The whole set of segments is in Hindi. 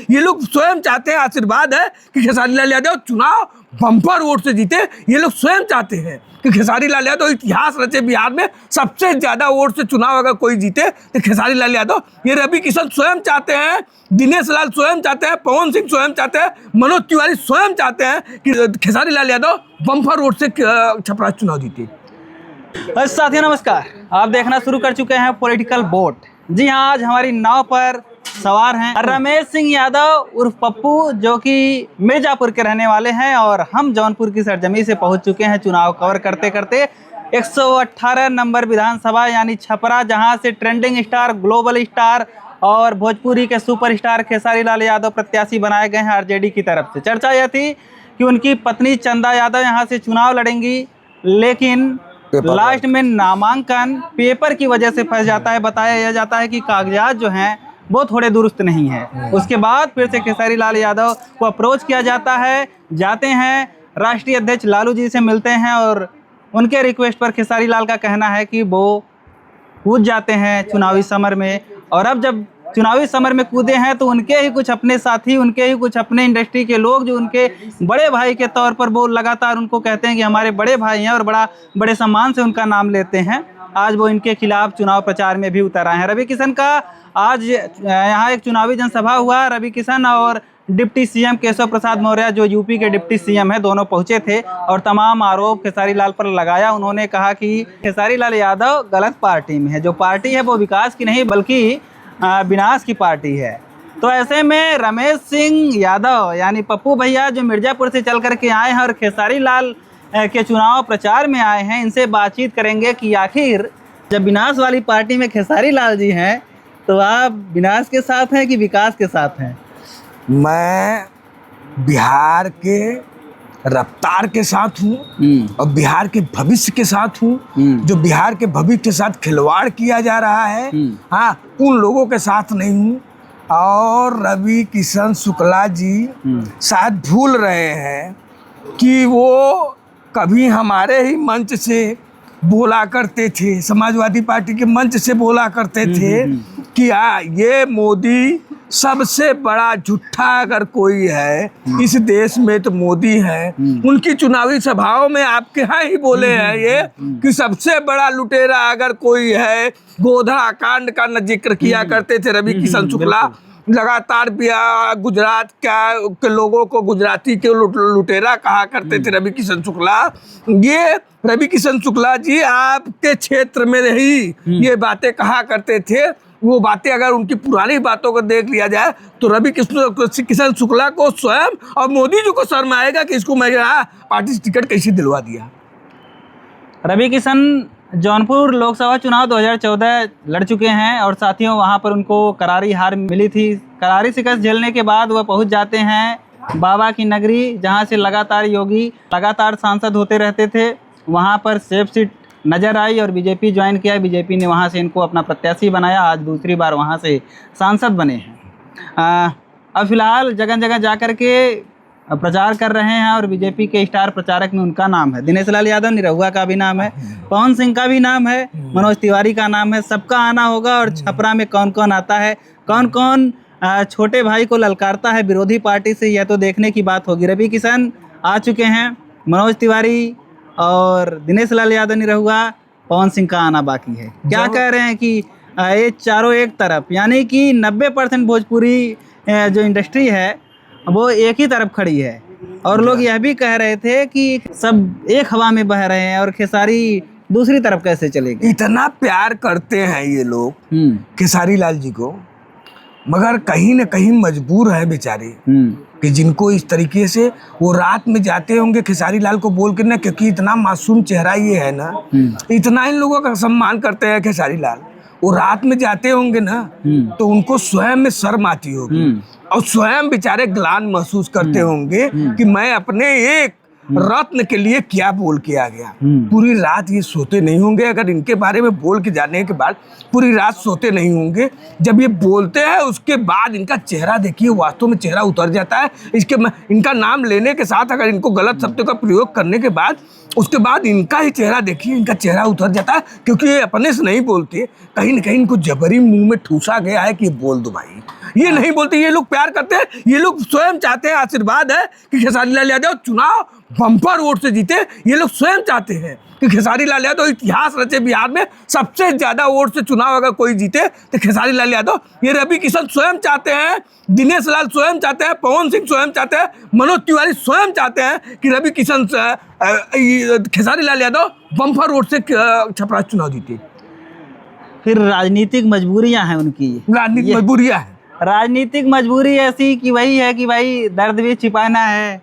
ये लोग स्वयं चाहते हैं, आशीर्वाद है कि खेसारी लाल यादव चुनाव बम्पर वोट से जीते। ये लोग स्वयं चाहते हैं कि खेसारी लाल यादव इतिहास रचे बिहार में, सबसे ज्यादा वोट से चुनाव अगर कोई जीते तो खेसारी लाल यादव। ये रवि किशन स्वयं चाहते हैं, दिनेश लाल स्वयं चाहते हैं, पवन सिंह स्वयं चाहते हैं, मनोज तिवारी स्वयं चाहते हैं कि खेसारी लाल यादव बम्पर वोट से छपरा चुनाव जीते। साथियों नमस्कार, आप देखना शुरू कर चुके हैं पॉलिटिकल बोट। जी हाँ, आज हमारी नाव पर सवार हैं रमेश सिंह यादव उर्फ पप्पू, जो कि मिर्जापुर के रहने वाले हैं और हम जौनपुर की सरजमी से पहुंच चुके हैं चुनाव कवर करते करते 118 नंबर विधानसभा यानी छपरा, जहां से ट्रेंडिंग स्टार, ग्लोबल स्टार और भोजपुरी के सुपरस्टार खेसारी लाल यादव प्रत्याशी बनाए गए हैं आरजेडी की तरफ से। चर्चा यह थी कि उनकी पत्नी चंदा यादव यहाँ से चुनाव लड़ेंगी, लेकिन लास्ट में नामांकन पेपर की वजह से फंस जाता है। बताया यह जाता है कि कागजात जो हैं वो थोड़े दुरुस्त नहीं है। उसके बाद फिर से खेसारी लाल यादव को अप्रोच किया जाता है, जाते हैं राष्ट्रीय अध्यक्ष लालू जी से मिलते हैं और उनके रिक्वेस्ट पर खेसारी लाल का कहना है कि वो कूद जाते हैं चुनावी समर में। और अब जब चुनावी समर में कूदे हैं तो उनके ही कुछ अपने साथी, उनके ही कुछ अपने इंडस्ट्री के लोग जो उनके बड़े भाई के तौर पर वो लगातार उनको कहते हैं कि हमारे बड़े भाई हैं और बड़े सम्मान से उनका नाम लेते हैं, आज वो इनके खिलाफ चुनाव प्रचार में भी उतर आए हैं। रवि किशन का आज यहाँ एक चुनावी जनसभा हुआ। रवि किशन और डिप्टी सीएम केशव प्रसाद मौर्य, जो यूपी के डिप्टी सीएम हैं, दोनों पहुंचे थे और तमाम आरोप खेसारी लाल पर लगाया। उन्होंने कहा कि खेसारी लाल यादव गलत पार्टी में है, जो पार्टी है वो विकास की नहीं बल्कि विनाश की पार्टी है। तो ऐसे में रमेश सिंह यादव यानी पप्पू भैया, जो मिर्जापुर से चल करके आए हैं और खेसारी लाल के चुनाव प्रचार में आए हैं, इनसे बातचीत करेंगे कि आखिर जब विनाश वाली पार्टी में खेसारी लाल जी हैं तो आप विनाश के साथ हैं कि विकास के साथ हैं? मैं बिहार के रफ्तार के साथ हूँ और बिहार के भविष्य के साथ हूँ। जो बिहार के भविष्य के साथ खिलवाड़ किया जा रहा है, हाँ, उन लोगों के साथ नहीं हूँ। और रवि किशन शुक्ला जी शायद भूल रहे हैं कि वो कभी हमारे ही मंच से बोला करते थे, समाजवादी पार्टी के मंच से बोला करते थे कि ये मोदी सबसे बड़ा झूठा अगर कोई है इस देश में तो मोदी है। उनकी चुनावी सभाओं में आपके यहाँ ही बोले हैं ये कि सबसे बड़ा लुटेरा अगर कोई है, गोधरा कांड का न जिक्र किया करते थे रवि किशन शुक्ला। लगातार गुजरात के लोगों को गुजराती के लुटेरा कहा करते थे रवि किशन शुक्ला। ये रवि किशन शुक्ला जी आपके क्षेत्र में ही ये बातें कहा करते थे। वो बातें अगर उनकी पुरानी बातों को देख लिया जाए तो रवि किशन शुक्ला को स्वयं और मोदी जी को शर्म आएगा कि इसको मैं पार्टी से टिकट कैसे दिलवा दिया। रवि किशन जौनपुर लोकसभा चुनाव 2014 लड़ चुके हैं और साथियों वहां पर उनको करारी हार मिली थी। करारी शिकस्त झेलने के बाद वह पहुंच जाते हैं बाबा की नगरी, जहां से लगातार योगी लगातार सांसद होते रहते थे। वहां पर सेफ सीट नज़र आई और बीजेपी ज्वाइन किया। बीजेपी ने वहां से इनको अपना प्रत्याशी बनाया। आज दूसरी बार वहां से सांसद बने हैं। अब फिलहाल जगह जगह जा कर के प्रचार कर रहे हैं और बीजेपी के स्टार प्रचारक में उनका नाम है दिनेश लाल यादव, निरहुआ का भी नाम है, पवन सिंह का भी नाम है, मनोज तिवारी का नाम है। सबका आना होगा और छपरा में कौन कौन आता है, कौन कौन छोटे भाई को ललकारता है विरोधी पार्टी से, यह तो देखने की बात होगी। रवि किशन आ चुके हैं, मनोज तिवारी और दिनेश लाल यादव निरहुआ, पवन सिंह का आना बाकी है। क्या कह रहे हैं कि ये चारों एक तरफ, यानी कि 90% भोजपुरी जो इंडस्ट्री है वो एक ही तरफ खड़ी है और लोग यह भी कह रहे थे कि सब एक हवा में बह रहे हैं और खेसारी दूसरी तरफ कैसे चलेगी। इतना प्यार करते हैं ये लोग खेसारी लाल जी को, मगर कहीं न कहीं मजबूर है बेचारे कि जिनको इस तरीके से वो रात में जाते होंगे खेसारी लाल को बोल के ना, क्योंकि इतना मासूम चेहरा ये है ना, इतना इन लोगों का सम्मान करते हैं खेसारी लाल। वो रात में जाते होंगे ना तो उनको स्वयं में शर्म आती होगी और स्वयं बेचारे ग्लानि महसूस करते होंगे कि मैं अपने एक रत्न के लिए क्या बोल के आ गया। पूरी रात ये सोते नहीं होंगे, अगर इनके बारे में बोल के जाने के बाद पूरी रात सोते नहीं होंगे। जब ये बोलते हैं उसके बाद इनका चेहरा देखिए, वास्तव में चेहरा उतर जाता है। इनका नाम लेने के साथ अगर इनको गलत शब्दों का प्रयोग करने के बाद उसके बाद इनका ही चेहरा देखिए, इनका चेहरा उतर जाता है, क्योंकि ये अपने से नहीं बोलते, कहीं न कहीं इनको जबरी मुंह में ठूसा गया है कि बोल दो भाई, ये नहीं बोलते ये लोग प्यार करते हैं, ये लोग स्वयं चाहते हैं, आशीर्वाद है कि खेसारी लाल यादव चुनाव बम्पर वोट से जीते। ये लोग स्वयं चाहते हैं कि खेसारी लाल यादव इतिहास रचे बिहार में, सबसे ज्यादा वोट से चुनाव अगर कोई जीते तो खेसारी लाल यादव। ये रवि किशन स्वयं चाहते हैं, दिनेश लाल स्वयं चाहते हैं, पवन सिंह स्वयं चाहते हैं, मनोज तिवारी स्वयं चाहते हैं कि रवि किशन खेसारी लाल यादव बम्पर वोट से छपरा चुनाव जीते। फिर राजनीतिक मजबूरियां हैं उनकी, राजनीतिक मजबूरियां हैं। राजनीतिक मजबूरी ऐसी कि वही है कि भाई दर्द भी छिपाना है,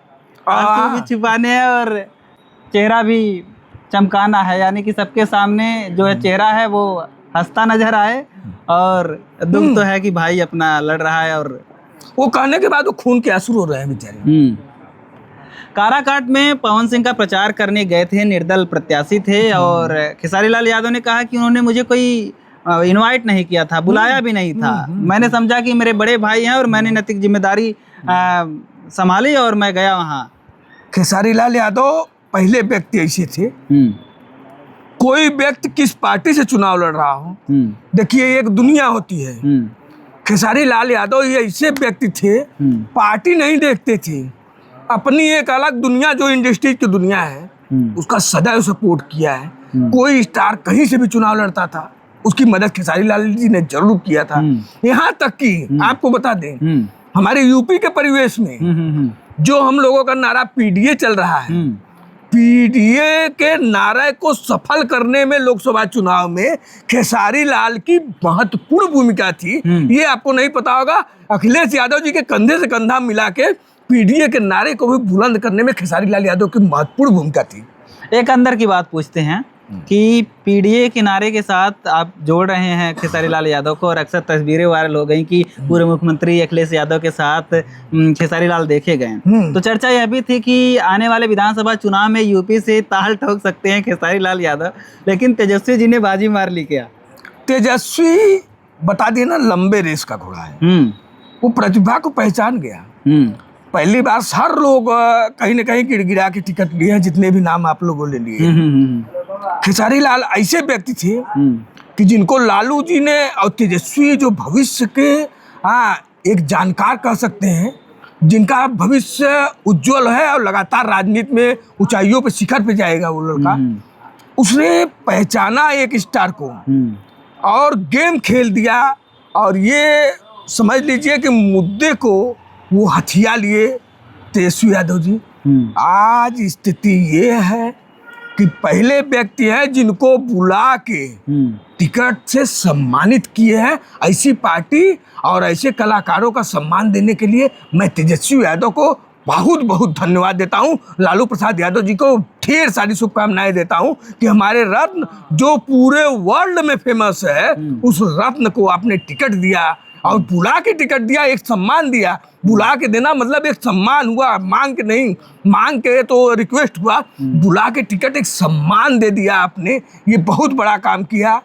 आंसू भी छिपाने हैं और चेहरा भी चमकाना है, यानी कि सबके सामने जो है चेहरा है वो हंसता नजर आए, और दुख तो है कि भाई अपना लड़ रहा है। और वो कहने के बाद वो खून के आंसू रो रहे हैं बेचारे। काराकाट में पवन सिंह का प्रचार करने गए थे, निर्दल प्रत्याशी थे, और खेसारी लाल यादव ने कहा कि उन्होंने मुझे कोई इनवाइट नहीं किया था, बुलाया भी नहीं था। मैंने समझा कि मेरे बड़े भाई हैं और मैंने नैतिक जिम्मेदारी संभाली और मैं गया वहाँ। खेसारी लाल यादव पहले व्यक्ति ऐसे थे, कोई व्यक्ति किस पार्टी से चुनाव लड़ रहा हो, देखिए एक दुनिया होती है। खेसारी लाल यादव ये ऐसे व्यक्ति थे, पार्टी नहीं देखते थे, अपनी एक अलग दुनिया जो इंडस्ट्री की दुनिया है उसका सदैव सपोर्ट किया है। कोई स्टार कहीं से भी चुनाव लड़ता था, उसकी मदद खेसारी लाल जी ने जरूर किया था। यहाँ तक कि आपको बता दें, हमारे यूपी के परिवेश में जो हम लोगों का नारा पीडीए चल रहा है, पीडीए के नारे को सफल करने में लोकसभा चुनाव में खेसारी लाल की महत्वपूर्ण भूमिका थी। ये आपको नहीं पता होगा, अखिलेश यादव जी के कंधे से कंधा मिला के पीडीए के नारे को भी बुलंद करने में खेसारी लाल यादव की महत्वपूर्ण भूमिका थी। एक अंदर की बात पूछते हैं कि पीडीए के नारे के साथ आप जोड़ रहे हैं खेसारी लाल यादव को, और अक्सर तस्वीरें वायरल हो गई कि पूर्व मुख्यमंत्री अखिलेश यादव के साथ खेसारी लाल देखे गए। तो चर्चा यह भी थी कि आने वाले विधानसभा चुनाव में यूपी से ताल ठोक सकते हैं खेसारी लाल यादव, लेकिन तेजस्वी जी ने बाजी मार ली। क्या तेजस्वी बता दिए ना, लंबे रेस का घोड़ा है, वो प्रतिभा को पहचान गया। पहली बार हर लोग कहीं न कहीं गिड़गिड़ा के टिकट लिए हैं, जितने भी नाम आप लोगों ने लिए। खेसारी लाल ऐसे व्यक्ति थे कि जिनको लालू जी ने और तेजस्वी जो भविष्य के एक जानकार कह सकते हैं, जिनका भविष्य उज्जवल है और लगातार राजनीति में ऊंचाइयों पे शिखर पे जाएगा वो लड़का, उसने पहचाना एक स्टार को और गेम खेल दिया। और ये समझ लीजिए कि मुद्दे को वो हथिया लिए तेजस्वी यादव जी। आज स्थिति ये है कि पहले व्यक्ति हैं जिनको बुला के टिकट से सम्मानित किए हैं। ऐसी पार्टी और ऐसे कलाकारों का सम्मान देने के लिए मैं तेजस्वी यादव को बहुत बहुत धन्यवाद देता हूं। लालू प्रसाद यादव जी को ढेर सारी शुभकामनाएं देता हूं कि हमारे रत्न जो पूरे वर्ल्ड में फेमस है, उस रत्न को आपने टिकट दिया और बुला के टिकट दिया, एक सम्मान दिया। बुला के देना मतलब एक सम्मान हुआ, मांग के नहीं, मांग के तो रिक्वेस्ट हुआ, बुला के टिकट एक सम्मान दे दिया आपने। ये बहुत बड़ा काम किया।